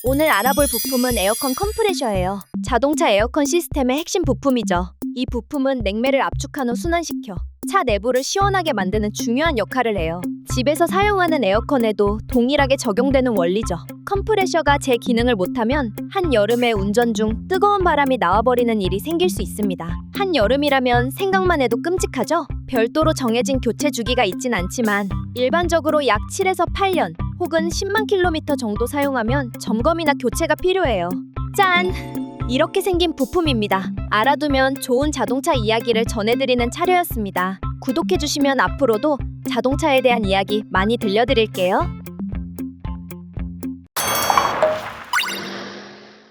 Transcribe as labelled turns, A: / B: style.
A: 오늘 알아볼 부품은 에어컨 컴프레셔예요. 자동차 에어컨 시스템의 핵심 부품이죠. 이 부품은 냉매를 압축한 후 순환시켜 차 내부를 시원하게 만드는 중요한 역할을 해요. 집에서 사용하는 에어컨에도 동일하게 적용되는 원리죠. 컴프레셔가 제 기능을 못하면 한여름에 운전 중 뜨거운 바람이 나와버리는 일이 생길 수 있습니다. 한여름이라면 생각만 해도 끔찍하죠? 별도로 정해진 교체 주기가 있진 않지만 일반적으로 약 7에서 8년 혹은 10만 킬로미터 정도 사용하면 점검이나 교체가 필요해요. 짠! 이렇게 생긴 부품입니다. 알아두면 좋은 자동차 이야기를 전해드리는 차려였습니다. 구독해주시면 앞으로도 자동차에 대한 이야기 많이 들려드릴게요.